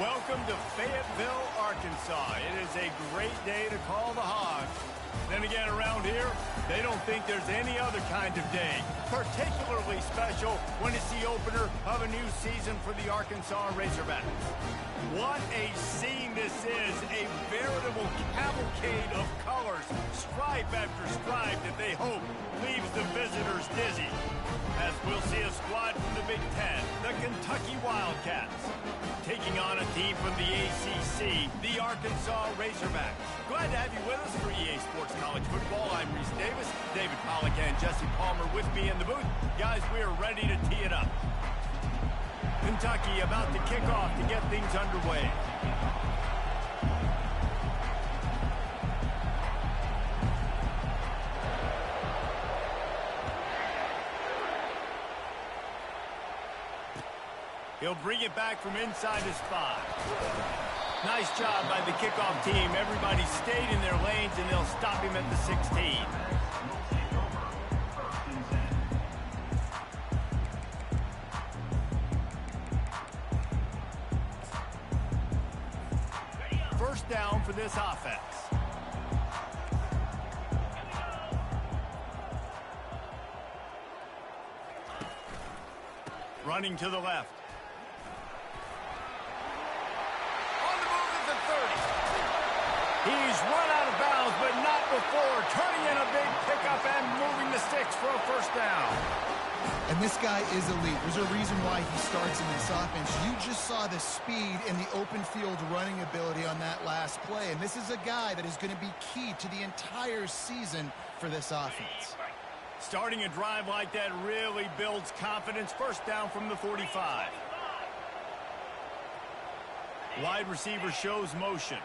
Welcome to Fayetteville, Arkansas. It is a great day to call the Hogs. Then again, around here, they don't think there's any other kind of day. Particularly special when it's the opener of a new season for the Arkansas Razorbacks. What a scene this is. A veritable cavalcade of colors, stripe after stripe that they hope leaves the visitors dizzy. As we'll see a squad from the Big Ten, the Kentucky Wildcats, taking on a team from the ACC, the Arkansas Razorbacks. Glad to have you with us for EA Sports College Football. I'm Reese Davis, David Pollack and Jesse Palmer with me in the booth. Guys, we are ready to tee it up. Kentucky about to kick off to get things underway. He'll bring it back from inside his 5. Nice job by the kickoff team. Everybody stayed in their lanes, and they'll stop him at the 16. First down for this offense. Running to the left. He's run out of bounds, but not before. Turning in a big pickup and moving the sticks for a first down. And this guy is elite. There's a reason why he starts in this offense. You just saw the speed and the open field running ability on that last play. And this is a guy that is going to be key to the entire season for this offense. Starting a drive like that really builds confidence. First down from the 45. Wide receiver shows motion.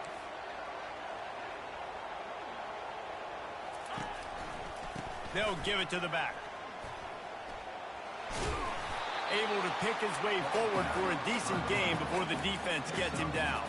They'll give it to the back. Able to pick his way forward for a decent game before the defense gets him down.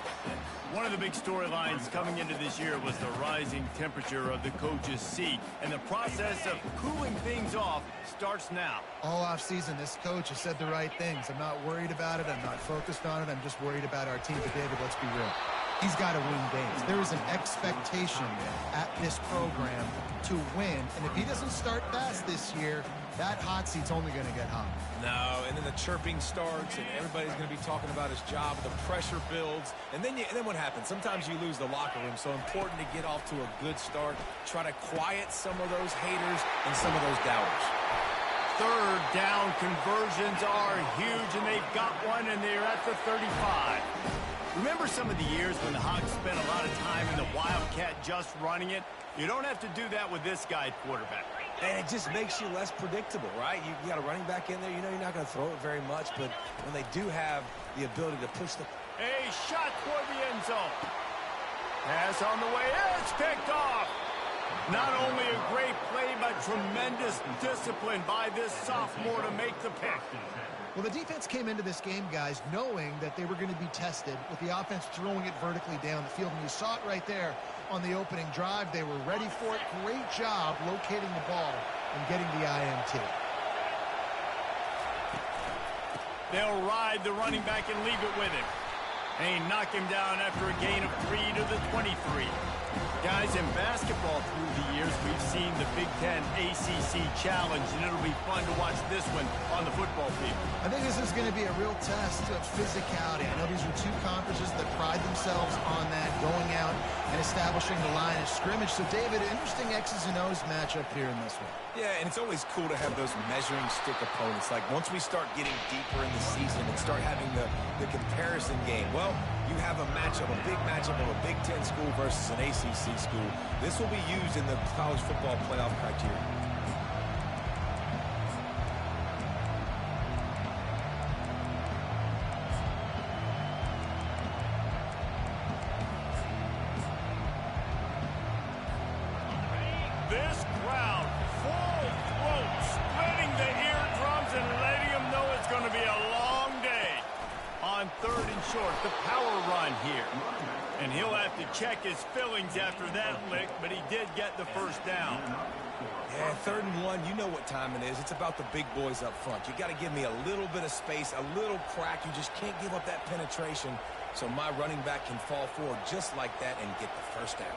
One of the big storylines coming into this year was the rising temperature of the coach's seat, and the process of cooling things off starts now. All offseason, this coach has said the right things. I'm not worried about it. I'm not focused on it. I'm just worried about our team. But, David, let's be real. He's got to win games. There is an expectation at this program to win. And if he doesn't start fast this year, that hot seat's only going to get hot. No, and then the chirping starts, and everybody's going to be talking about his job. The pressure builds, and then what happens? Sometimes you lose the locker room, so important to get off to a good start. Try to quiet some of those haters and some of those doubters. Third down conversions are huge, and they've got one, and they're at the 35. Remember some of the years when the Hogs spent a lot of time in the Wildcat just running it? You don't have to do that with this guy at quarterback. And it just makes you less predictable, right? You got a running back in there. You know you're not going to throw it very much, but when they do have the ability to push the... A shot toward the end zone. Pass on the way. It's picked off. Not only a great play, but tremendous discipline by this sophomore to make the pick. Well, the defense came into this game, guys, knowing that they were going to be tested with the offense throwing it vertically down the field. And you saw it right there on the opening drive. They were ready for it. Great job locating the ball and getting the INT. They'll ride the running back and leave it with him. They knock him down after a gain of 3 to the 23. Guys, in basketball through the years, we've seen the Big Ten ACC Challenge, and it'll be fun to watch this one on the football field. I think this is going to be a real test of physicality. I know these are two conferences that pride themselves on that, going out and establishing the line of scrimmage. So, David, interesting X's and O's matchup here in this one. Yeah, and it's always cool to have those measuring stick opponents. Like, once we start getting deeper in the season and start having the comparison game, well, you have a matchup, a big matchup of a Big Ten school versus an ACC school. This will be used in the college football playoff criteria. This crowd, full throat, splitting the eardrums and letting them know it's going to be a long day. On third and short, the power run here. And he'll have to check his fillings after that lick, but he did get the first down. Yeah, 3rd and 1, you know what time it is. It's about the big boys up front. You got to give me a little bit of space, a little crack. You just can't give up that penetration so my running back can fall forward just like that and get the first down.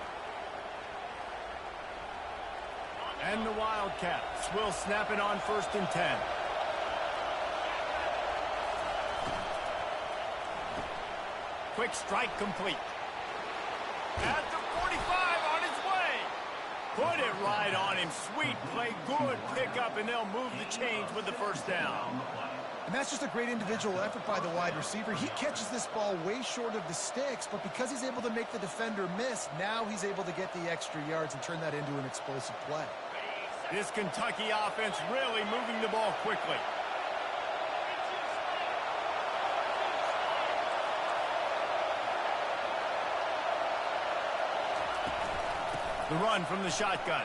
And the Wildcats will snap it on 1st and 10. Quick strike complete. At the 45, on its way. Put it right on him. Sweet play, good pickup, and they'll move the chains with the first down. And that's just a great individual effort by the wide receiver. He catches this ball way short of the sticks, but because he's able to make the defender miss, now he's able to get the extra yards and turn that into an explosive play. This Kentucky offense really moving the ball quickly. The run from the shotgun.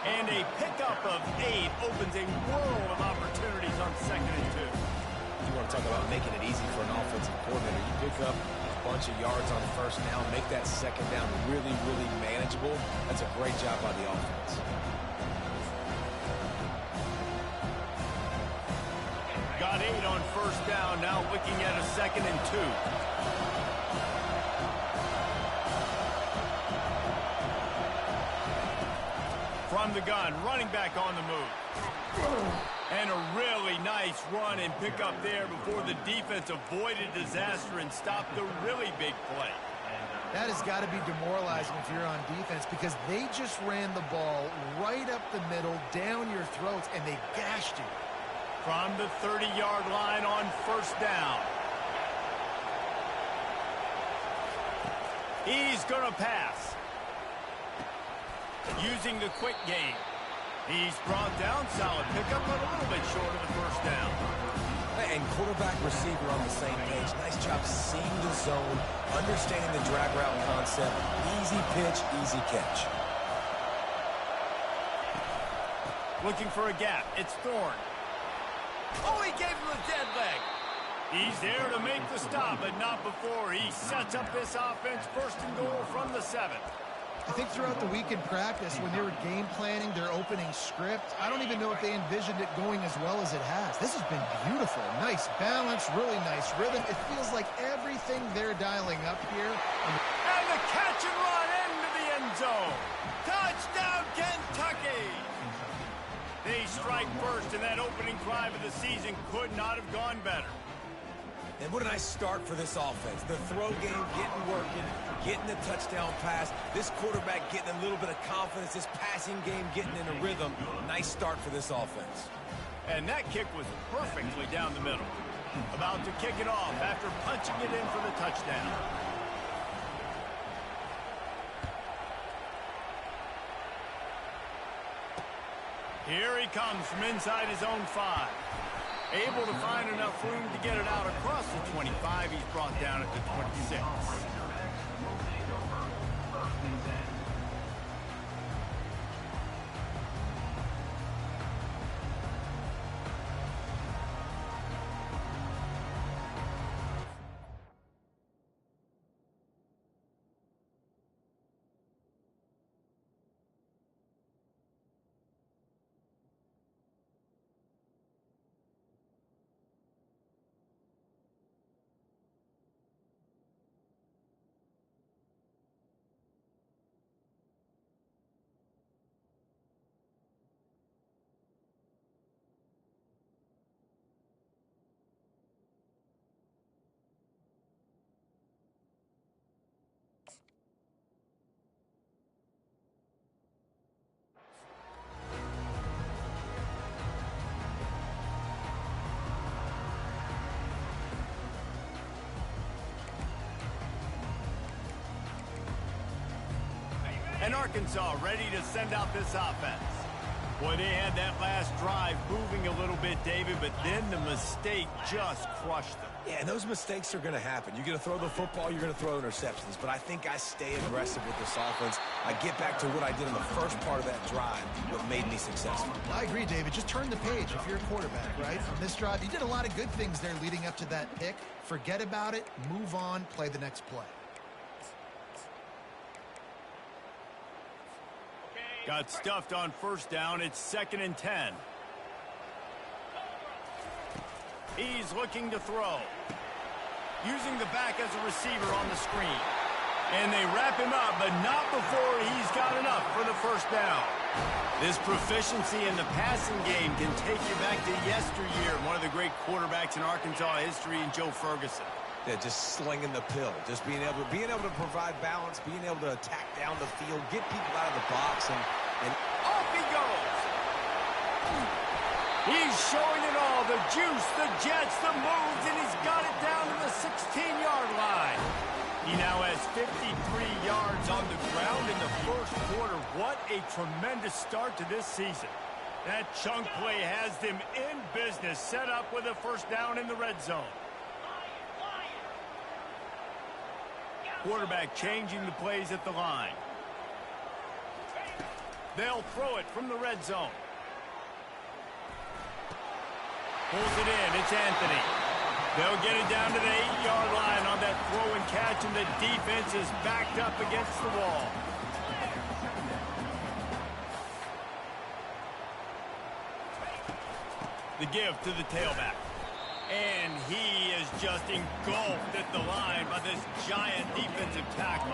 And a pickup of 8 opens a world of opportunities on 2nd and 2. You want to talk about making it easy for an offensive coordinator. You pick up a bunch of yards on 1st down, make that 2nd down really, really manageable. That's a great job by the offense. Got 8 on 1st down, now looking at a 2nd and 2. From the gun, running back on the move. And a really nice run and pick up there before the defense avoided disaster and stopped the really big play. That has got to be demoralizing if you're on defense because they just ran the ball right up the middle, down your throats, and they gashed you. From the 30-yard line on 1st down. He's going to pass. Using the quick game. He's brought down, solid pickup, but a little bit short of the 1st down. And quarterback, receiver on the same page. Nice job seeing the zone, understanding the drag route concept. Easy pitch, easy catch. Looking for a gap. It's Thorne. Oh, he gave him a dead leg. He's there to make the stop, but not before he sets up this offense 1st and goal from the 7. I think throughout the week in practice, when they were game planning their opening script, I don't even know if they envisioned it going as well as it has. This has been beautiful. Nice balance, really nice rhythm. It feels like everything they're dialing up here. And the catch and run into the end zone. Touchdown, Kentucky! They strike first, and that opening drive of the season could not have gone better. And what a nice start for this offense. The throw game getting working, getting the touchdown pass. This quarterback getting a little bit of confidence. This passing game getting in a rhythm. Nice start for this offense. And that kick was perfectly down the middle. About to kick it off after punching it in for the touchdown. Here he comes from inside his own 5. Able to find enough room to get it out across the 25. He's brought down at the 26. And Arkansas ready to send out this offense. Boy, they had that last drive moving a little bit, David, but then the mistake just crushed them. Yeah, and those mistakes are going to happen. You're going to throw the football, you're going to throw interceptions. But I think I stay aggressive with this offense. I get back to what I did in the first part of that drive, what made me successful. I agree, David. Just turn the page if you're a quarterback, right? On this drive, you did a lot of good things there leading up to that pick. Forget about it, move on, play the next play. Okay, Got stuffed on first down. It's 2nd and 10. He's looking to throw. Using the back as a receiver on the screen. And they wrap him up, but not before he's got enough for the first down. This proficiency in the passing game can take you back to yesteryear. One of the great quarterbacks in Arkansas history, in Joe Ferguson. Yeah, just slinging the pill, just being able to provide balance, being able to attack down the field, get people out of the box, and off he goes. He's showing it all, the juice, the jets, the moves, and he's got it down to the 16-yard line. He now has 53 yards on the ground in the first quarter. What a tremendous start to this season. That chunk play has them in business, set up with a first down in the red zone. Quarterback changing the plays at the line. They'll throw it from the red zone. Pulls it in. It's Anthony. They'll get it down to the 8-yard line on that throw and catch, and the defense is backed up against the wall. The give to the tailback. And he is just engulfed at the line by this giant defensive tackle.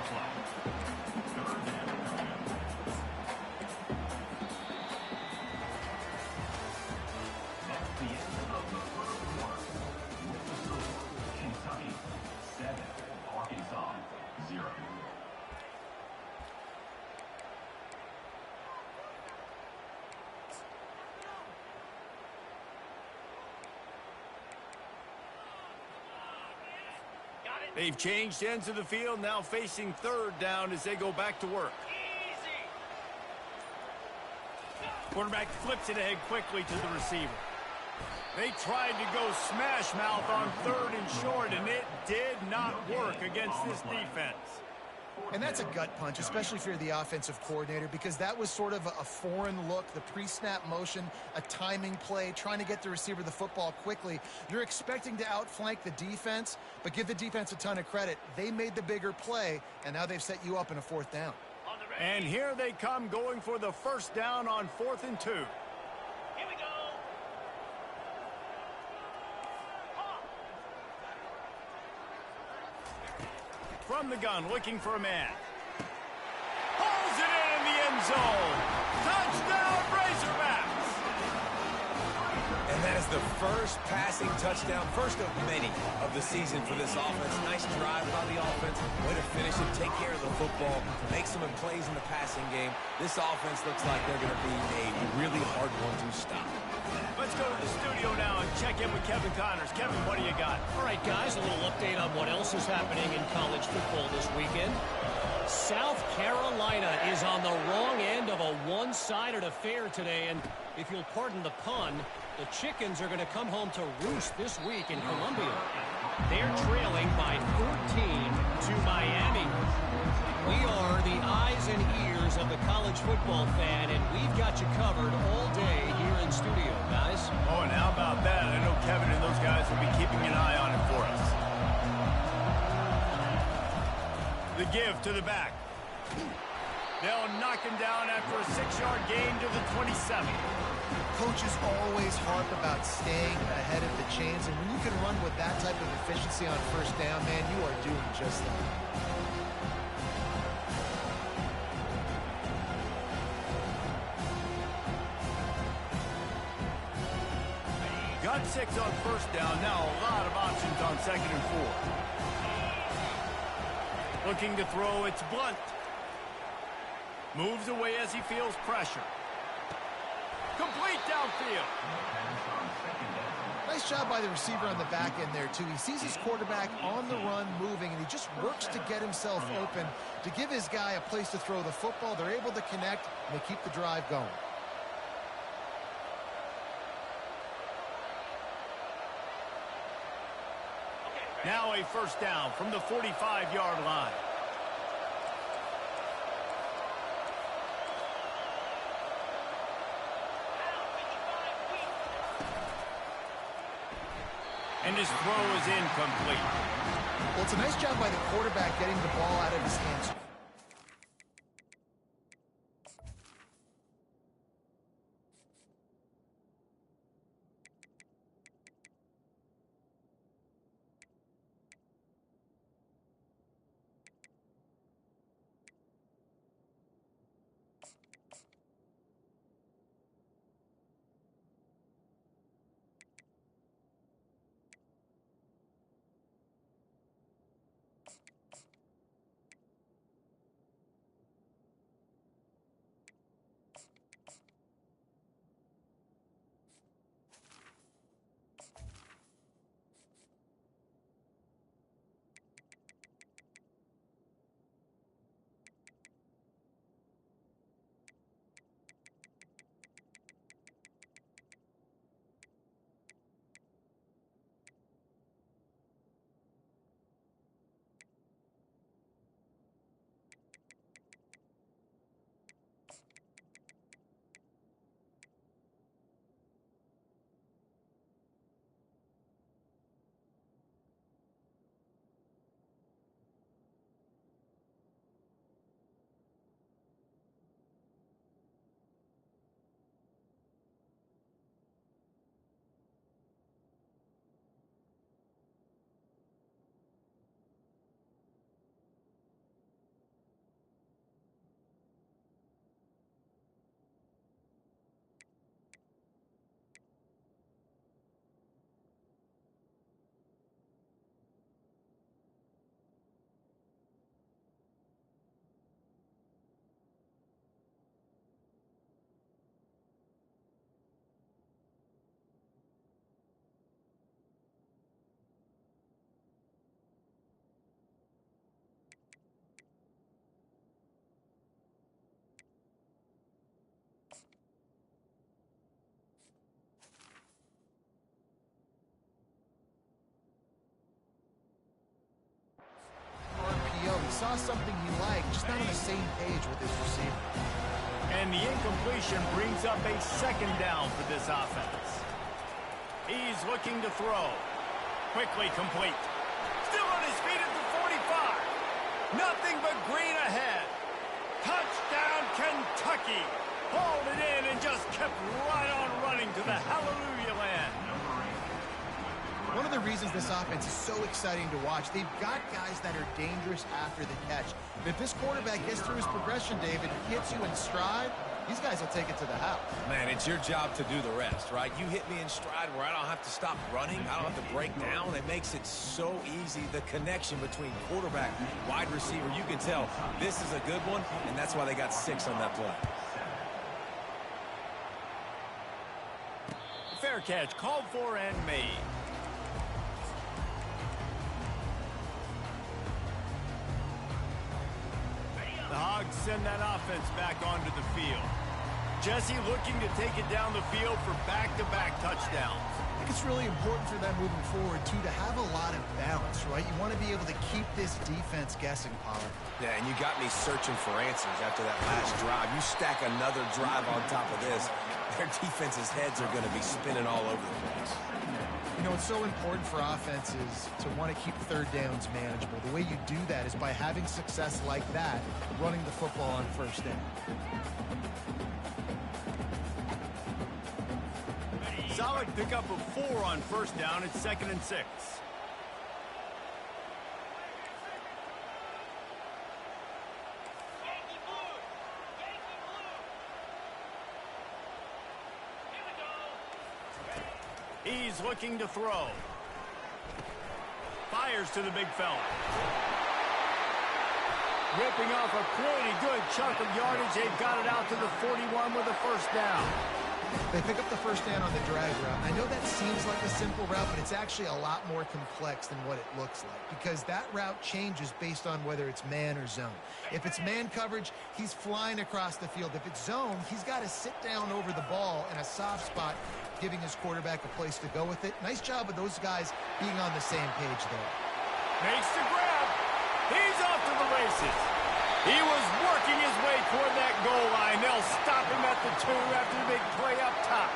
They've changed ends of the field, now facing third down as they go back to work. Quarterback flips it ahead quickly to the receiver. They tried to go smash mouth on 3rd and short, and it did not work against this defense. And that's a gut punch, especially if you're the offensive coordinator, because that was sort of a foreign look, the pre-snap motion, a timing play, trying to get the receiver the football quickly. You're expecting to outflank the defense, but give the defense a ton of credit. They made the bigger play, and now they've set you up in a 4th down. And here they come going for the first down on 4th and 2. From the gun, looking for a man. Pulls it in the end zone. Touchdown, Razorbacks! And that is the first passing touchdown, first of many of the season for this offense. Nice drive by the offense. Way to finish it, take care of the football, make some plays in the passing game. This offense looks like they're going to be a really hard one to stop. Let's go to the studio now and check in with Kevin Connors. Kevin, what do you got? All right, guys, a little update on what else is happening in college football this weekend. South Carolina is on the wrong end of a one-sided affair today, and if you'll pardon the pun, the Chickens are going to come home to roost this week in Columbia. They're trailing by 14 to Miami. We are the eyes and ears of the college football fan, and we've got you covered all day here in studio, guys. Oh, and how about that? I know Kevin and those guys will be keeping an eye on it for us. The give to the back. They'll knock him down after a 6-yard gain to the 27. Coaches always harp about staying ahead of the chains, and when you can run with that type of efficiency on first down, man, you are doing just that. Got 6 on first down. Now a lot of options on 2nd and 4. Looking to throw. It's Blunt. Moves away as he feels pressure. Complete downfield. Nice job by the receiver on the back end there, too. He sees his quarterback on the run moving, and he just works to get himself open to give his guy a place to throw the football. They're able to connect, and they keep the drive going. Now a first down from the 45-yard line. And his throw is incomplete. Well, it's a nice job by the quarterback getting the ball out of his hands. saw something he liked, just not on the same page with his receiver. And the incompletion brings up a second down for this offense. He's looking to throw. Quickly complete. Still on his feet at the 45. Nothing but green ahead. Touchdown, Kentucky. Hauled it in and just kept right on running to the hallelujah land. One of the reasons this offense is so exciting to watch, they've got guys that are dangerous after the catch. But if this quarterback gets through his progression, David, hits you in stride, these guys will take it to the house. Man, it's your job to do the rest, right? You hit me in stride where I don't have to stop running. I don't have to break down. It makes it so easy. The connection between quarterback, wide receiver, you can tell this is a good one, and that's why they got 6 on that play. Fair catch called for and made. The Hogs send that offense back onto the field. Jesse looking to take it down the field for back-to-back touchdowns. I think it's really important for them moving forward, too, to have a lot of balance, right? You want to be able to keep this defense guessing, Pollard. Yeah, and you got me searching for answers after that last drive. You stack another drive on top of this, their defense's heads are going to be spinning all over the place. You know, it's so important for offenses to want to keep third downs manageable. The way you do that is by having success like that, running the football on first down. Solid pickup of 4 on first down. It's 2nd and 6. He's looking to throw. Fires to the big fella. Ripping off a pretty good chunk of yardage. They've got it out to the 41 with a first down. They pick up the first down on the drag route. I know that seems like a simple route, but it's actually a lot more complex than what it looks like because that route changes based on whether it's man or zone. If it's man coverage, he's flying across the field. If it's zone, he's got to sit down over the ball in a soft spot, giving his quarterback a place to go with it. Nice job of those guys being on the same page there. Makes the grab. He's off to the races. He was working his way toward that goal line. They'll stop him at the 2 after the big play up top.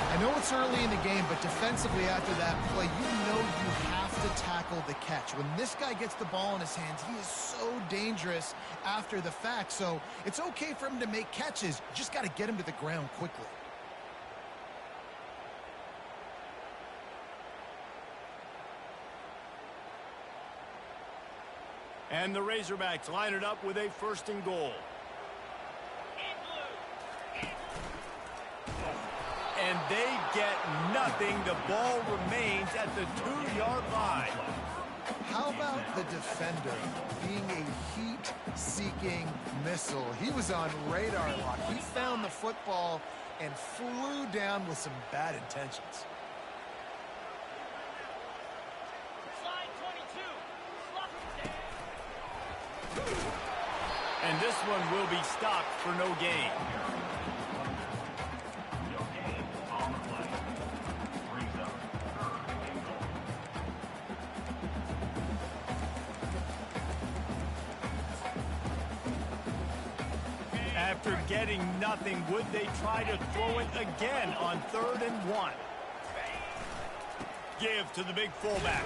I know it's early in the game, but defensively after that play, you know you have to tackle the catch. When this guy gets the ball in his hands, he is so dangerous after the fact. So it's okay for him to make catches. You just got to get him to the ground quickly. And the Razorbacks line it up with a 1st and goal. And they get nothing. The ball remains at the 2-yard line. How about the defender being a heat-seeking missile? He was on radar lock. He found the football and flew down with some bad intentions. And this one will be stopped for no gain. After getting nothing, would they try to throw it again on 3rd and 1? Give to the big fullback.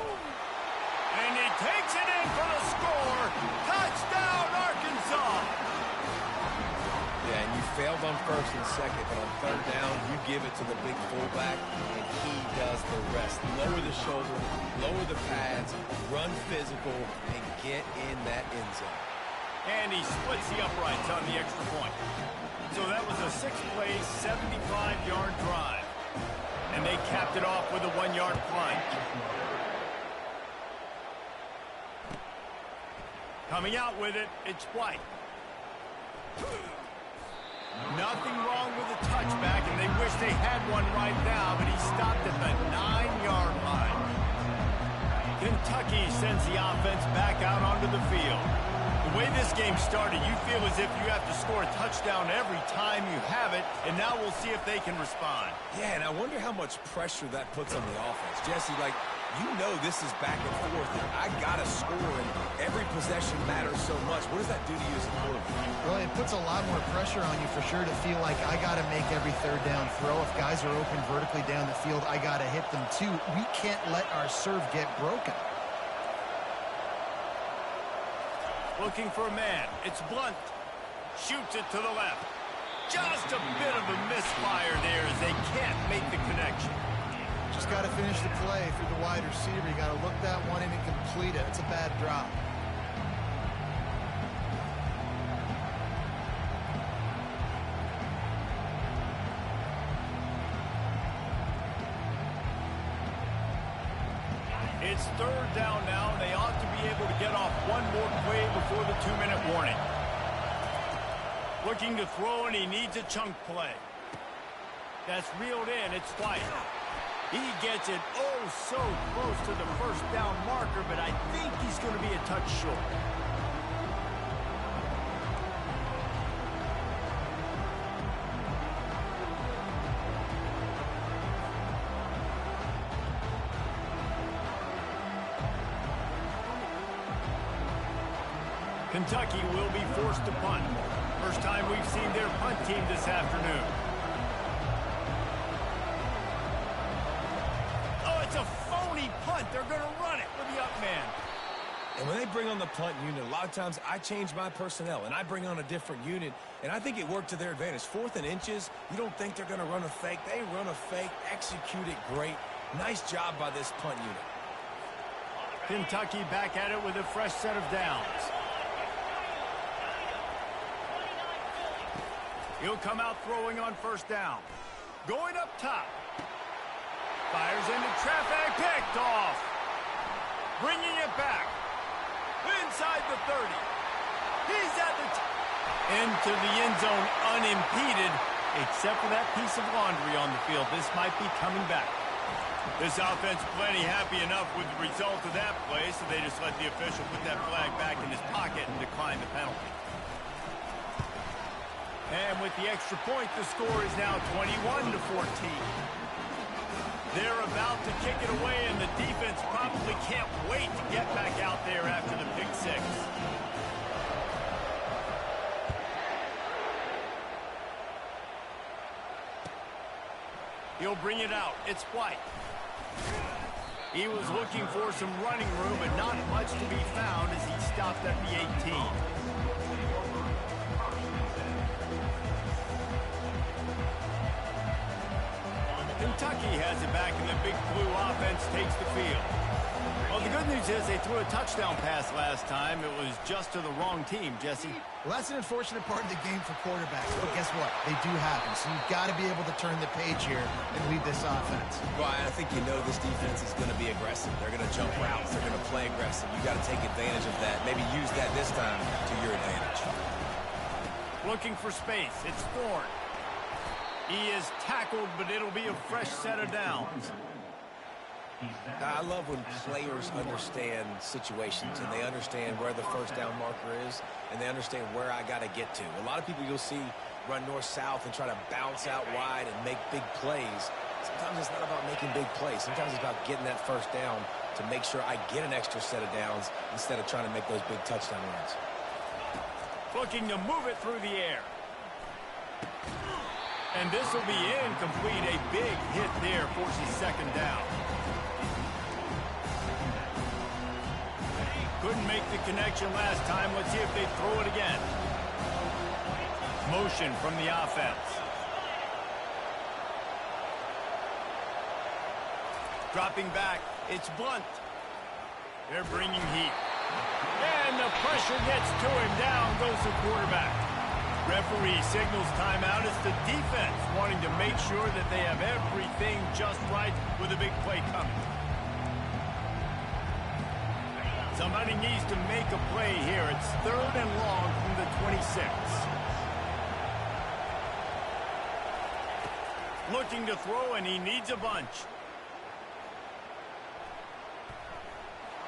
And he takes it in for the score. Touchdown, Arkansas. Yeah, and you failed on 1st and 2nd, but on 3rd down, you give it to the big fullback, and he does the rest. Lower the shoulder, lower the pads, run physical, and get in that end zone. And he splits the uprights on the extra point. So that was a 6-play, 75-yard drive. And they capped it off with a 1-yard plunge. Coming out with it, it's White. Nothing wrong with the touchback, and they wish they had one right now, but he stopped at the 9-yard line. Kentucky sends the offense back out onto the field. The way this game started, you feel as if you have to score a touchdown every time you have it, and now we'll see if they can respond. Yeah, and I wonder how much pressure that puts on the offense. Jesse, like, You know this is back and forth, and I got to score, and every possession matters so much. What does that do to you as a quarterback? Well, it puts a lot more pressure on you for sure to feel like I got to make every third down throw. If guys are open vertically down the field, I got to hit them too. We can't let our serve get broken. Looking for a man. It's Blunt. Shoots it to the left. Just a bit of a misfire there as they can't make the connection. Just got to finish the play through the wide receiver. You got to look that one in and complete it. It's a bad drop. It's third down now, and they ought to be able to get off one more play before the 2-minute warning. Looking to throw, and he needs a chunk play. That's reeled in. It's White. He gets it oh so close to the first down marker, but I think he's going to be a touch short. Kentucky will be forced to punt. First time we've seen their punt team this afternoon. Oh, it's a phony punt. They're going to run it with the up man. And when they bring on the punt unit, a lot of times I change my personnel, and I bring on a different unit, and I think it worked to their advantage. 4th and inches, you don't think they're going to run a fake. They run a fake, execute it great. Nice job by this punt unit. Kentucky back at it with a fresh set of downs. He'll come out throwing on first down. Going up top. Fires into traffic. Picked off. Bringing it back. Inside the 30. He's at the into the end zone unimpeded, except for that piece of laundry on the field. This might be coming back. This offense plenty happy enough with the result of that play, so they just let the official put that flag back in his pocket and decline the penalty. And with the extra point, the score is now 21-14. They're about to kick it away, and the defense probably can't wait to get back out there after the pick six. He'll bring it out. It's White. He was looking for some running room, but not much to be found as he stopped at the 18. Kentucky has it back, and the Big Blue offense takes the field. Well, the good news is they threw a touchdown pass last time. It was just to the wrong team, Jesse. Well, that's an unfortunate part of the game for quarterbacks, but guess what? They do happen, so you've got to be able to turn the page here and lead this offense. Well, I think you know this defense is going to be aggressive. They're going to jump routes. They're going to play aggressive. You got to take advantage of that. Maybe use that this time to your advantage. Looking for space. It's Thorne. He is tackled, but it'll be a fresh set of downs. I love when players understand situations and they understand where the first down marker is and they understand where I got to get to. A lot of people you'll see run north-south and try to bounce out wide and make big plays. Sometimes it's not about making big plays. Sometimes it's about getting that first down to make sure I get an extra set of downs instead of trying to make those big touchdown runs. Looking to move it through the air. And this will be incomplete. A big hit there forces second down. Couldn't make the connection last time. Let's see if they throw it again. Motion from the offense. Dropping back. It's Blunt. They're bringing heat. And the pressure gets to him. Down goes the quarterback. Referee signals timeout. It's the defense wanting to make sure that they have everything just right with a big play coming. Somebody needs to make a play here. It's 3rd and long from the 26. Looking to throw, and he needs a bunch.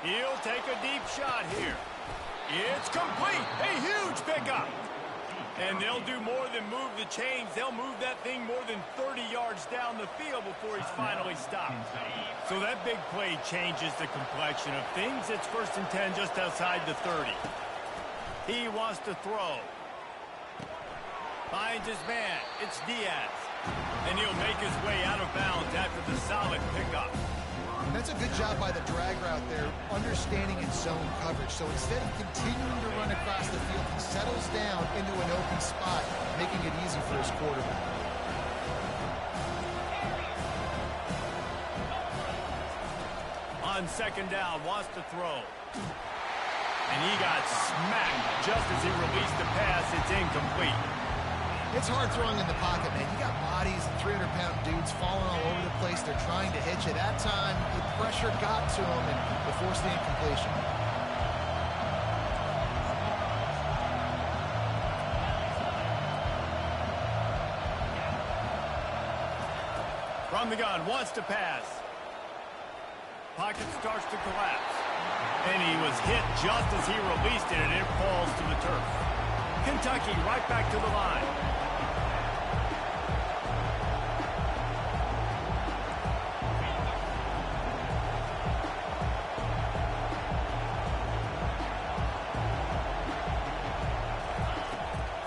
He'll take a deep shot here. It's complete. A huge pickup. And they'll do more than move the chains. They'll move that thing more than 30 yards down the field before he's finally stopped. So that big play changes the complexion of things. It's 1st and 10 just outside the 30. He wants to throw. Finds his man. It's Diaz. And he'll make his way out of bounds after the solid pickup. That's a good job by the drag route there, understanding its zone coverage. So instead of continuing to run across the field, he settles down into an open spot, making it easy for his quarterback. On 2nd down, wants to throw. And he got smacked just as he released the pass. It's incomplete. It's hard throwing in the pocket, man. You got bodies and 300-pound dudes falling all over the place. They're trying to hit you. That time, the pressure got to him, and they forced the incompletion. From the gun, wants to pass. Pocket starts to collapse. And he was hit just as he released it, and it falls to the turf. Kentucky right back to the line.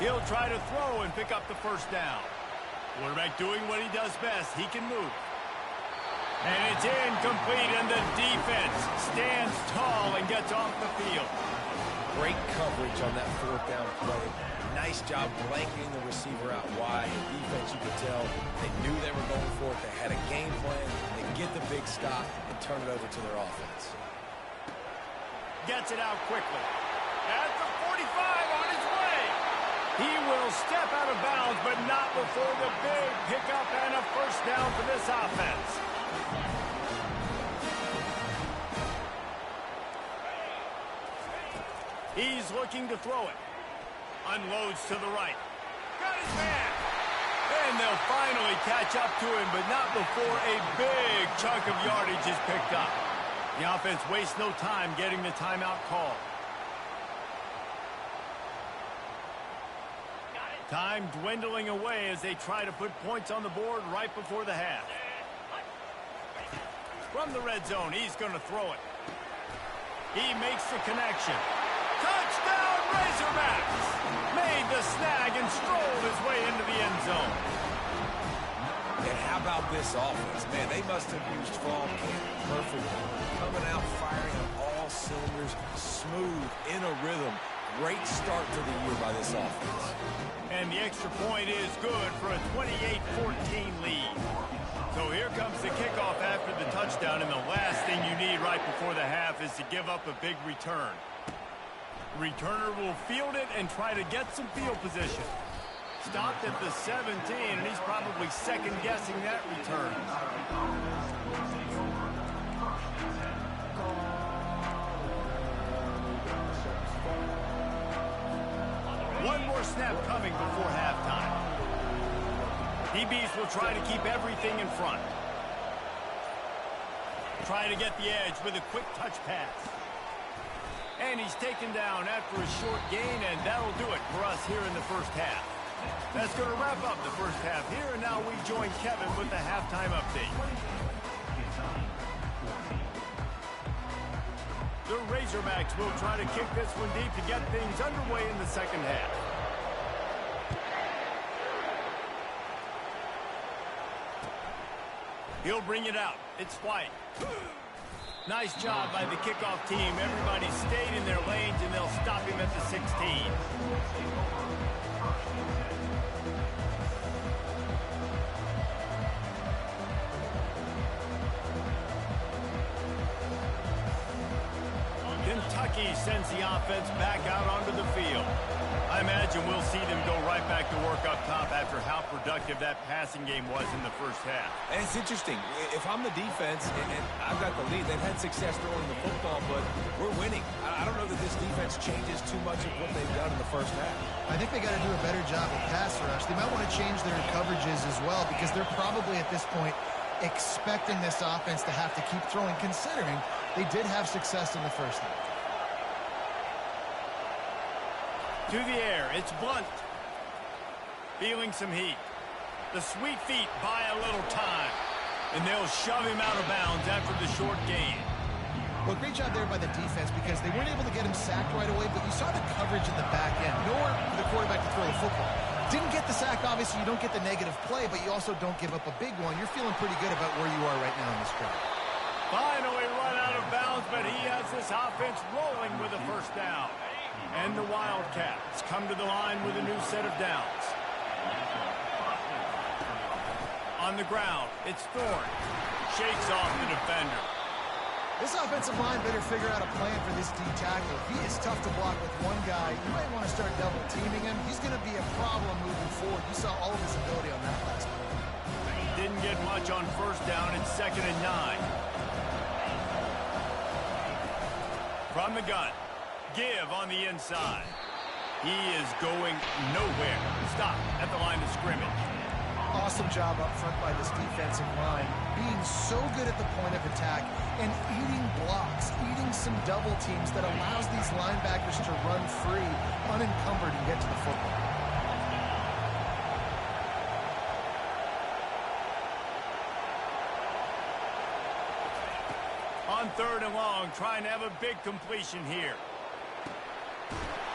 He'll try to throw and pick up the 1st down. Quarterback doing what he does best. He can move. And it's incomplete, and the defense stands tall and gets off the field. Great coverage on that 4th down play. Nice job blanketing the receiver out wide. The defense, you could tell, they knew they were going for it. They had a game plan. They get the big stop and turn it over to their offense. Gets it out quickly. At the 45 on his way. He will step out of bounds, but not before the big pickup and a 1st down for this offense. He's looking to throw it. Unloads to the right. Got his man. And they'll finally catch up to him, but not before a big chunk of yardage is picked up. The offense wastes no time getting the timeout call. Time dwindling away as they try to put points on the board right before the half. From the red zone, he's going to throw it. He makes the connection. Touchdown, Razorbacks! Made the snag and strolled his way into the end zone. And how about this offense? Man, they must have used fall camp perfectly. Coming out, firing on all cylinders, smooth, in a rhythm. Great start to the year by this offense. And the extra point is good for a 28-14 lead. So here comes the kickoff after the touchdown, and the last thing you need right before the half is to give up a big return. Returner will field it and try to get some field position. Stopped at the 17, and he's probably second-guessing that return. One more snap coming before halftime. DBs will try to keep everything in front. Try to get the edge with a quick touch pass. And he's taken down after a short gain, and that'll do it for us here in the 1st half. That's going to wrap up the 1st half here, and now we join Kevin with the halftime update. The Razorbacks will try to kick this one deep to get things underway in the 2nd half. He'll bring it out. It's White. Nice job by the kickoff team. Everybody stayed in their lanes, and they'll stop him at the 16. Kentucky sends the offense back out onto the field. I imagine we'll see them go right back to work up top after how productive that passing game was in the 1st half. And it's interesting. If I'm the defense and I've got the lead, they've had success throwing the football, but we're winning. I don't know that this defense changes too much of what they've done in the 1st half. I think they got to do a better job of pass rush. They might want to change their coverages as well, because they're probably at this point expecting this offense to have to keep throwing, considering they did have success in the 1st half. To the air, it's Blunt. feeling some heat. The sweet feet buy a little time, and they'll shove him out of bounds after the short gain. Well, great job there by the defense because they weren't able to get him sacked right away, but you saw the coverage in the back end. Nowhere for the quarterback to throw the football. Didn't get the sack, obviously. You don't get the negative play, but you also don't give up a big one. You're feeling pretty good about where you are right now in this drive. Finally run out of bounds, but he has this offense rolling with a first down. And the Wildcats come to the line with a new set of downs. On the ground, it's Thorne. Shakes off the defender. This offensive line better figure out a plan for this D tackle. He is tough to block with one guy. You might want to start double teaming him. He's going to be a problem moving forward. You saw all of his ability on that last play. Didn't get much on first down and 2nd and 9. From the gun, give on the inside. He is going nowhere. Stop at the line of scrimmage. Awesome job up front by this defensive line, being so good at the point of attack and eating blocks, eating some double teams that allows these linebackers to run free, unencumbered, and get to the football. On 3rd and long, trying to have a big completion here.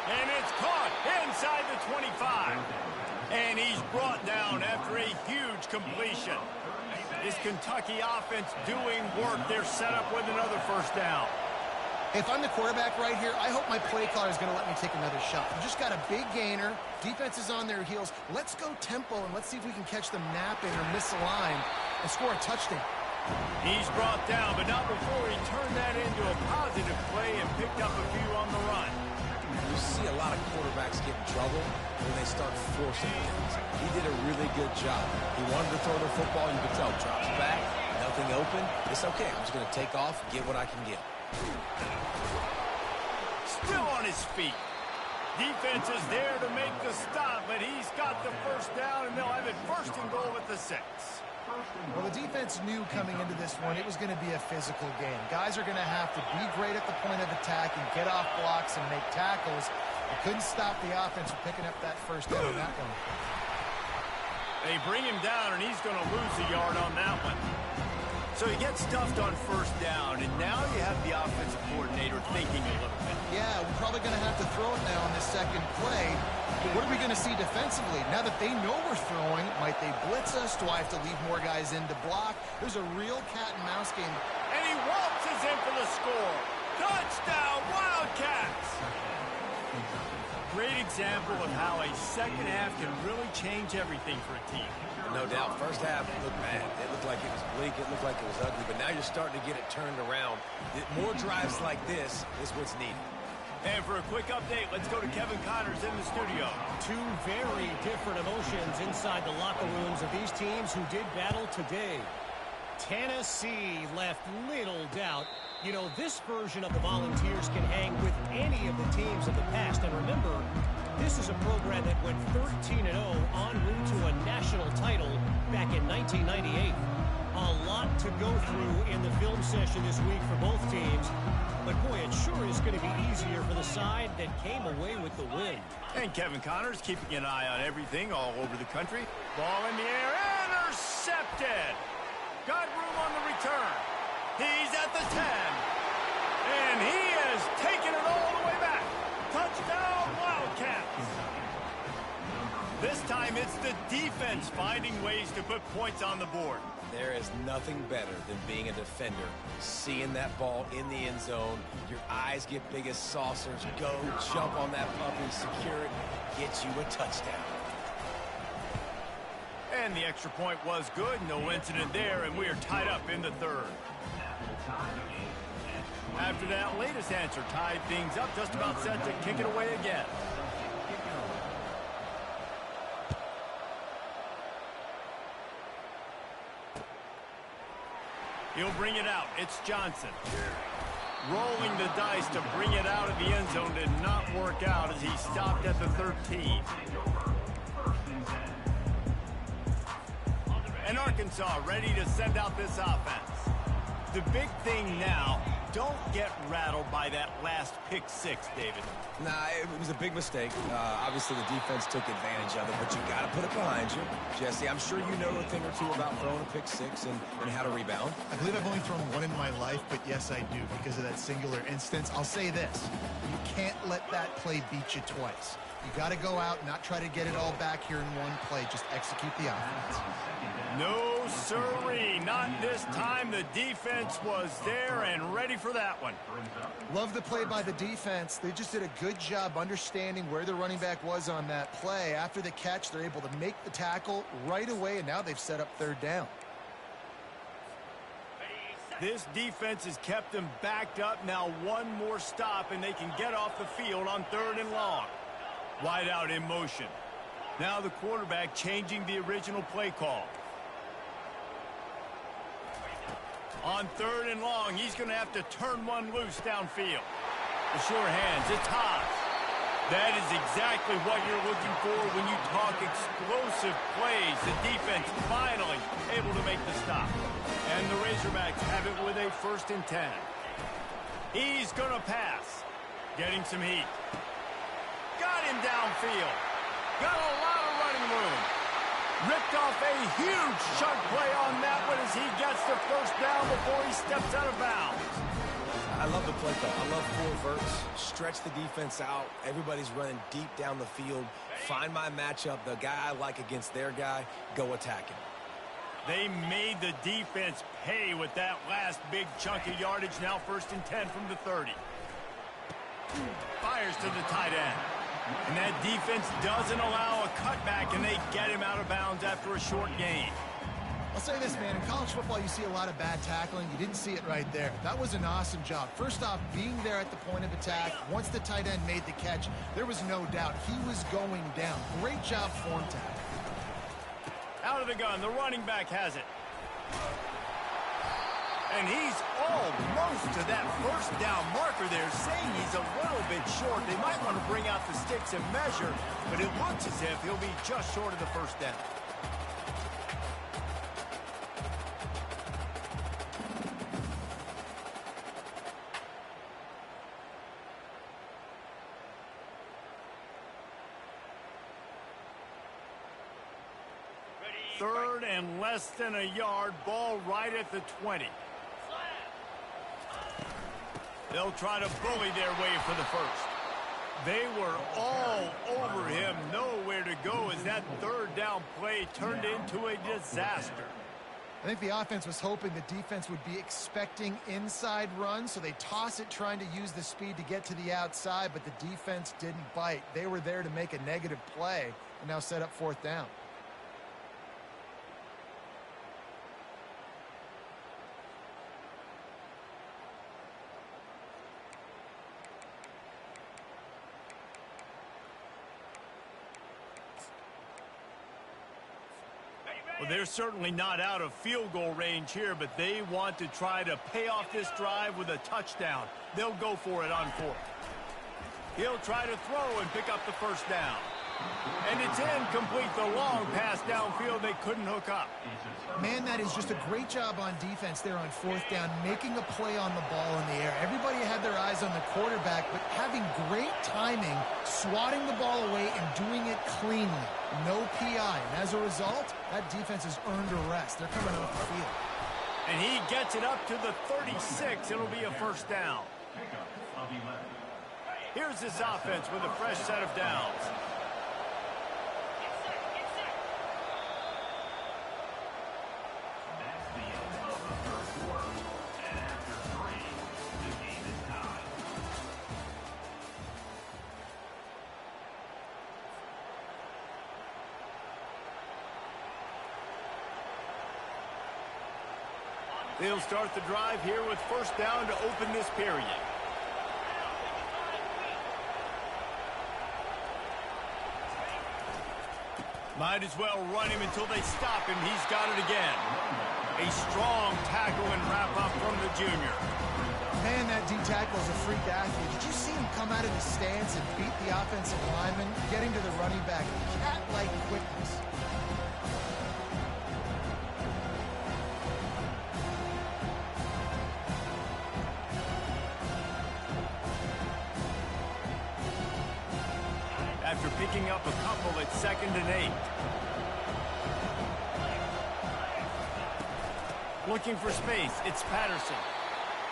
And it's caught inside the 25. And he's brought down after a huge completion. This Kentucky offense doing work. They're set up with another first down. If I'm the quarterback right here, I hope my play caller is going to let me take another shot. We just got a big gainer. Defense is on their heels. Let's go tempo, and let's see if we can catch them napping or misaligned and score a touchdown. He's brought down, but not before he turned that into a positive play and picked up a few on the run. You see a lot of quarterbacks get in trouble when they start forcing things. He did a really good job. He wanted to throw the football. You could tell. Drops back, nothing open. It's okay. I'm just going to take off, get what I can get. Still on his feet. Defense is there to make the stop, but he's got the first down, and they'll have it 1st and goal at the 6. Well, the defense knew coming into this one it was going to be a physical game. Guys are going to have to be great at the point of attack and get off blocks and make tackles. They couldn't stop the offense from picking up that first down on that one. They bring him down, and he's going to lose a yard on that one. So he gets stuffed on first down, and now you have the offensive coordinator thinking a little bit. Yeah, we're probably going to have to throw it now on this second play. But what are we going to see defensively? Now that they know we're throwing, might they blitz us? Do I have to leave more guys in to block? There's a real cat-and-mouse game. And he waltzes in for the score. Touchdown, Wildcats! Great example of how a second half can really change everything for a team. No doubt. First half looked bad. It looked like it was bleak. It looked like it was ugly. But now you're starting to get it turned around. More drives like this is what's needed. And for a quick update, let's go to Kevin Connors in the studio. Two very different emotions inside the locker rooms of these teams who did battle today. Tennessee left little doubt. You know, this version of the Volunteers can hang with any of the teams of the past. And remember, this is a program that went 13-0 en route to a national title back in 1998. A lot to go through in the film session this week for both teams. But, boy, it sure is going to be easier for the side that came away with the win. And Kevin Connors keeping an eye on everything all over the country. Ball in the air, intercepted. Got room on the return. He's at the 10. And he has taken it all the way back. Touchdown, Wildcats. This time it's the defense finding ways to put points on the board. There is nothing better than being a defender. Seeing that ball in the end zone, your eyes get big as saucers. Go, jump on that puppy, secure it, get you a touchdown. And the extra point was good. No incident there, and we are tied up in the 3rd. After that latest answer tied things up, just about set to kick it away again. He'll bring it out. It's Johnson. Rolling the dice to bring it out of the end zone did not work out as he stopped at the 13. And Arkansas ready to send out this offense. The big thing now, don't get rattled by that last pick six, David. Nah, it was a big mistake. Obviously, the defense took advantage of it, but you got to put it behind you. Jesse, I'm sure you know a thing or two about throwing a pick six and how to rebound. I believe I've only thrown one in my life, but yes, I do because of that singular instance. I'll say this. You can't let that play beat you twice. You got to go out and not try to get it all back here in one play. Just execute the offense. No, sirree. Not this time. The defense was there and ready for that one. Love the play by the defense. They just did a good job understanding where the running back was on that play. After the catch, they're able to make the tackle right away, and now they've set up third down. This defense has kept them backed up. Now one more stop, and they can get off the field on 3rd and long. Wide out in motion. Now the quarterback changing the original play call. On 3rd and long, he's going to have to turn one loose downfield. The sure hands, it's hot. That is exactly what you're looking for when you talk explosive plays. The defense finally able to make the stop. And the Razorbacks have it with a 1st and 10. He's going to pass. Getting some heat. Got him downfield. Got a lot of running room. Ripped off a huge chunk play on that one as he gets the 1st down before he steps out of bounds. I love the play call. I love 4 verts. Stretch the defense out. Everybody's running deep down the field. Find my matchup, the guy I like against their guy. Go attack him. They made the defense pay with that last big chunk of yardage. Now 1st and 10 from the 30. Fires to the tight end. And that defense doesn't allow a cutback, and they get him out of bounds after a short gain. I'll say this, man. In college football, you see a lot of bad tackling. You didn't see it right there. That was an awesome job. First off, being there at the point of attack. Once the tight end made the catch, there was no doubt he was going down. Great job form tackle. Out of the gun, the running back has it. And he's almost to that 1st down marker there, saying he's a little bit short. They might want to bring out the sticks and measure, but it looks as if he'll be just short of the 1st down. Third and less than a yard, ball right at the 20. They'll try to bully their way for the 1st. They were all over him, nowhere to go as that 3rd down play turned into a disaster. I think the offense was hoping the defense would be expecting inside runs, so they toss it trying to use the speed to get to the outside, but the defense didn't bite. They were there to make a negative play and now set up 4th down. Well, they're certainly not out of field goal range here, but they want to try to pay off this drive with a touchdown. They'll go for it on 4th. He'll try to throw and pick up the 1st down. And it's incomplete. The long pass downfield, they couldn't hook up. Man, that is just a great job on defense there on 4th down, making a play on the ball in the air. Everybody had their eyes on the quarterback, but having great timing, swatting the ball away and doing it cleanly. No PI. And as a result, that defense has earned a rest. They're coming off the field. And he gets it up to the 36. It'll be a 1st down. Here's this offense with a fresh set of downs. They'll start the drive here with 1st down to open this period. Might as well run him until they stop him. He's got it again. A strong tackle and wrap up from the junior. Man, that D tackle is a freak athlete. Did you see him come out of his stance and beat the offensive lineman, getting to the running back? Cat-like quickness. after picking up a couple at 2nd and 8. Looking for space, it's Patterson.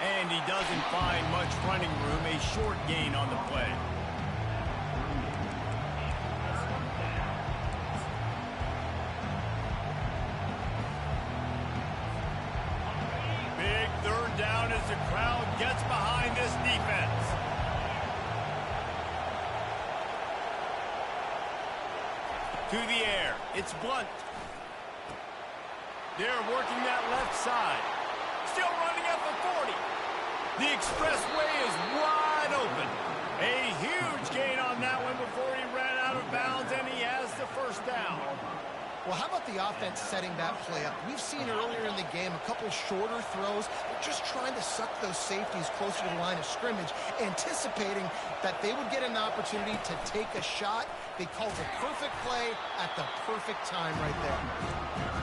And he doesn't find much running room, a short gain on the play. Big 3rd down as the crowd gets behind this defense. To the air, it's Blunt. They're working that left side. Still running up the 40. The expressway is wide open. A huge gain on that one before he ran out of bounds, and he has the 1st down. Well, how about the offense setting that play up? We've seen earlier in the game a couple shorter throws, just trying to suck those safeties closer to the line of scrimmage, anticipating that they would get an opportunity to take a shot. They called the perfect play at the perfect time right there.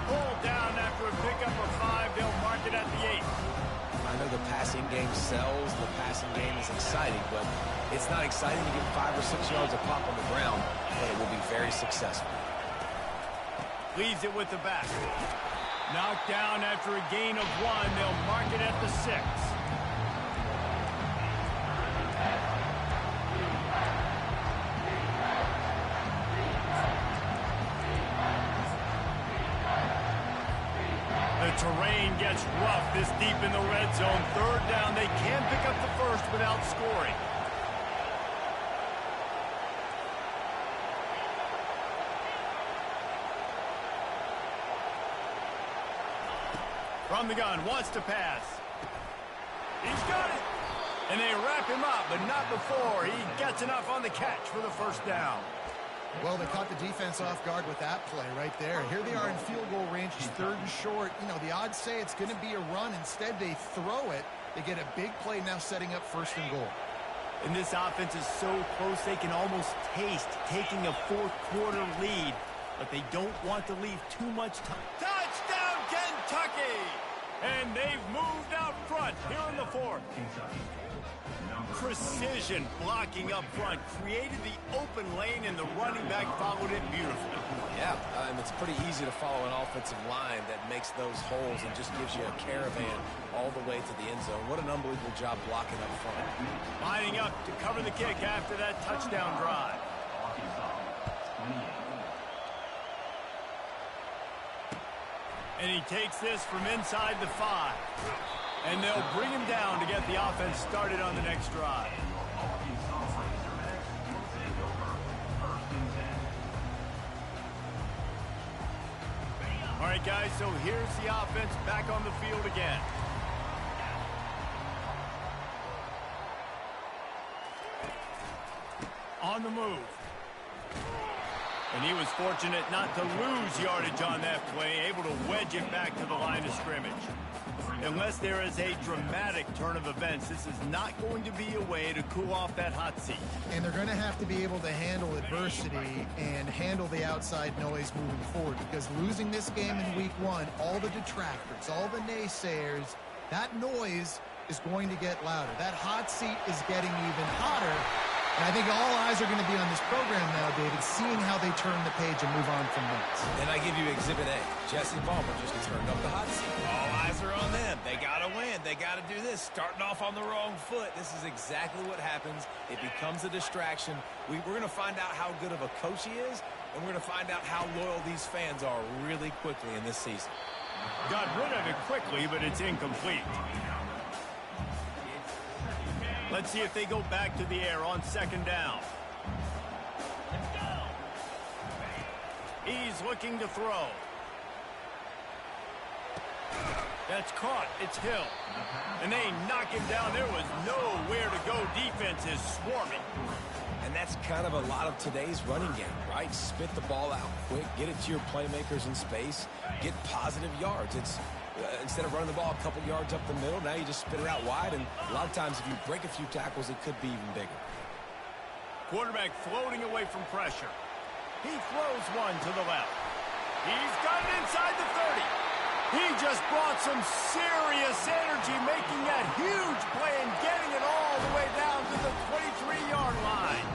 Pulled down after a pickup of 5. They'll mark it at the 8. I know the passing game sells, the passing game is exciting, but it's not exciting to get 5 or 6 yards of pop on the ground, but it will be very successful. Leaves it with the back. Knocked down after a gain of 1. They'll mark it at the 6. The terrain gets rough this deep in the red zone. 3rd down. They can pick up the 1st without scoring. From the gun, wants to pass. He's got it. And they wrap him up, but not before he gets enough on the catch for the 1st down. Well, they caught the defense off guard with that play right there. Here they are in field goal range. It's 3rd and short. You know, the odds say it's going to be a run. Instead, they throw it. They get a big play now setting up 1st and goal. And this offense is so close they can almost taste taking a 4th quarter lead. But they don't want to leave too much time. Touchdown, Kentucky! And they've moved out front here in the 4th. Precision blocking up front created the open lane, and the running back followed it beautifully. Yeah, and it's pretty easy to follow an offensive line that makes those holes and just gives you a caravan all the way to the end zone. What an unbelievable job blocking up front. Lining up to cover the kick after that touchdown drive. And he takes this from inside the 5. And they'll bring him down to get the offense started on the next drive. All right, guys, so here's the offense back on the field again. On the move. And he was fortunate not to lose yardage on that play, able to wedge it back to the line of scrimmage. Unless there is a dramatic turn of events, this is not going to be a way to cool off that hot seat. And they're going to have to be able to handle adversity and handle the outside noise moving forward, because losing this game in week 1, all the detractors, all the naysayers, that noise is going to get louder. That hot seat is getting even hotter. And I think all eyes are going to be on this program now, David, seeing how they turn the page and move on from this. And I give you Exhibit A. Jesse Palmer just turned up the hot seat. All eyes are on them. They got to win. They got to do this. Starting off on the wrong foot. This is exactly what happens. It becomes a distraction. We're going to find out how good of a coach he is, and we're going to find out how loyal these fans are really quickly in this season. Got rid of it quickly, but it's incomplete. Let's see if they go back to the air on 2nd down. He's looking to throw. That's caught. It's Hill. And they knock him down. There was nowhere to go. Defense is swarming. And that's kind of a lot of today's running game, right? Spit the ball out quick, get it to your playmakers in space, get positive yards. It's instead of running the ball a couple yards up the middle, now you just spit it out wide, and a lot of times if you break a few tackles, it could be even bigger. Quarterback floating away from pressure. He throws one to the left. He's got it inside the 30. He just brought some serious energy, making that huge play and getting it all the way down to the 23-yard line.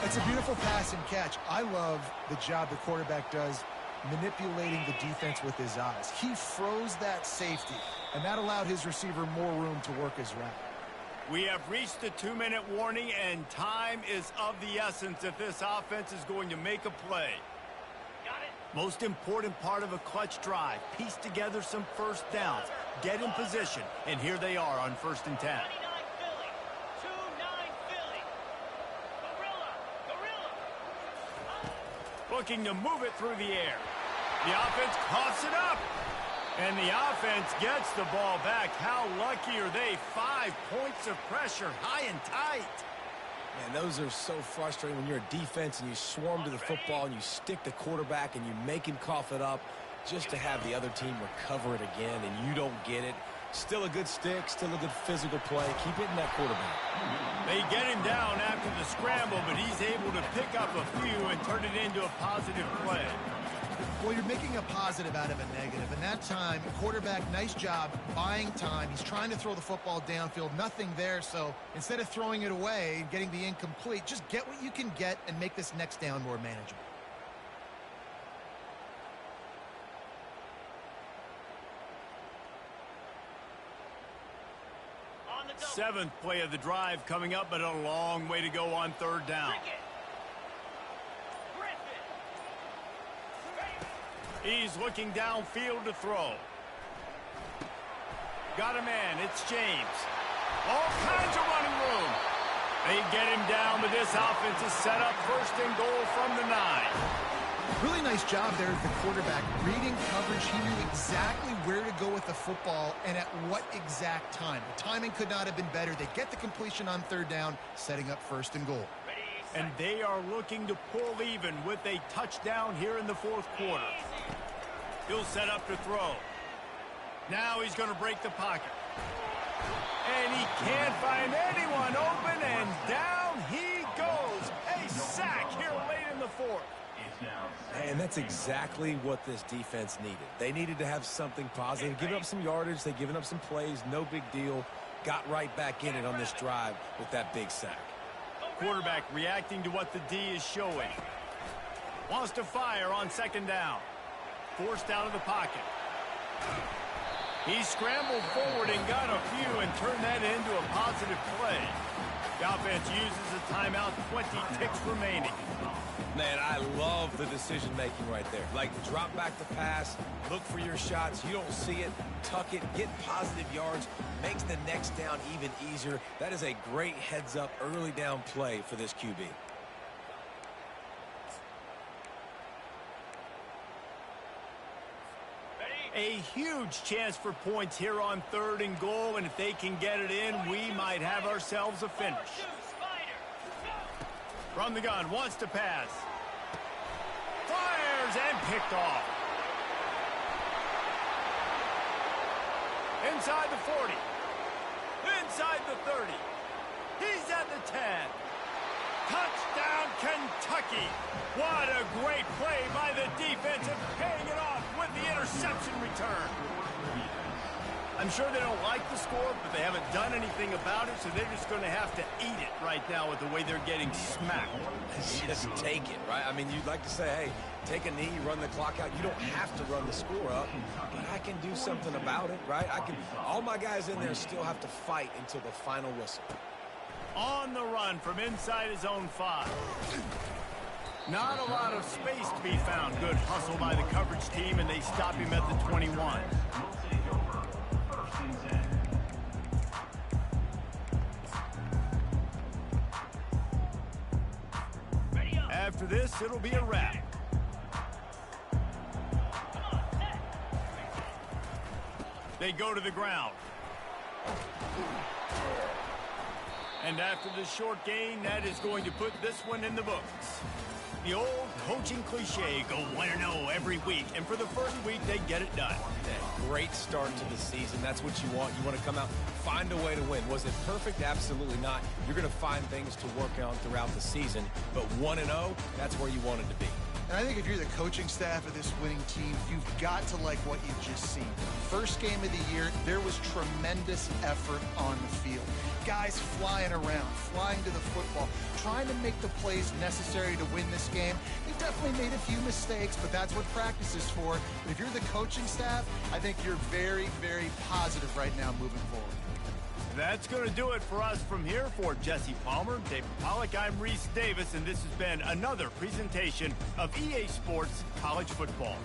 It's It's a beautiful pass and catch. I love the job the quarterback does manipulating the defense with his eyes. He froze that safety, and that allowed his receiver more room to work his route. We have reached the 2-minute warning, and time is of the essence if this offense is going to make a play. Got it. Most important part of a clutch drive, piece together some first downs, get in position, and here they are on 1st and 10. 29 Philly. 2-9 Philly. Gorilla. Looking to move it through the air. The offense coughs it up. And the offense gets the ball back. How lucky are they? 5 points of pressure, high and tight. Man, those are so frustrating when you're a defense and you swarm to the football and you stick the quarterback and you make him cough it up just to have the other team recover it again and you don't get it. Still a good stick, still a good physical play. Keep hitting that quarterback. They get him down after the scramble, but he's able to pick up a few and turn it into a positive play. Well, you're making a positive out of a negative, and that time, quarterback, nice job buying time. He's trying to throw the football downfield, nothing there, so instead of throwing it away and getting the incomplete, just get what you can get and make this next down more manageable. On the double. 7th play of the drive coming up, but a long way to go on 3rd down. He's looking downfield to throw. Got a man. It's James. All kinds of running room. They get him down, but this offense is set up 1st and goal from the 9. Really nice job there as the quarterback. Reading coverage, he knew exactly where to go with the football and at what exact time. The timing could not have been better. They get the completion on 3rd down, setting up 1st and goal. And they are looking to pull even with a touchdown here in the 4th quarter. He'll set up to throw. Now he's going to break the pocket. And he can't find anyone open, and down he goes. A sack here late in the 4th. And that's exactly what this defense needed. They needed to have something positive. Giving up some yardage, they've given up some plays, no big deal. Got right back in it on this drive with that big sack. Quarterback reacting to what the D is showing. Wants to fire on 2nd down. Forced out of the pocket. He scrambled forward and got a few and turned that into a positive play. The offense uses a timeout, 20 ticks remaining. Man, I love the decision-making right there. Like, drop back the pass, look for your shots. You don't see it, tuck it, get positive yards, makes the next down even easier. That is a great heads-up early down play for this QB. A huge chance for points here on 3rd and goal, and if they can get it in, we might have ourselves a finish. From the gun, wants to pass. Fires and picked off. Inside the 40. Inside the 30. He's at the 10. Touchdown, Kentucky. What a great play by the defense and paying it off with the interception return. I'm sure they don't like the score, but they haven't done anything about it, so they're just going to have to eat it right now with the way they're getting smacked. Just take it, right? I mean, you'd like to say, hey, take a knee, run the clock out. You don't have to run the score up, but I can do something about it, right? All my guys in there still have to fight until the final whistle. On the run from inside his own 5. Not a lot of space to be found. Good hustle by the coverage team, and they stop him at the 21. After this, it'll be a wrap. They go to the ground. And after the short gain, that is going to put this one in the books. The old coaching cliche, go 1-0 every week. And for the first week, they get it done. Yeah, great start to the season. That's what you want. You want to come out, find a way to win. Was it perfect? Absolutely not. You're going to find things to work on throughout the season. But 1-0, that's where you want it to be. And I think if you're the coaching staff of this winning team, you've got to like what you've just seen. First game of the year, there was tremendous effort on the field. Guys guys flying around, flying to the football, trying to make the plays necessary to win this game. He definitely made a few mistakes, but that's what practice is for. But if you're the coaching staff, I think you're very, very positive right now moving forward. That's going to do it for us from here. For Jesse Palmer, David Pollack, I'm Reese Davis, and this has been another presentation of EA Sports College Football.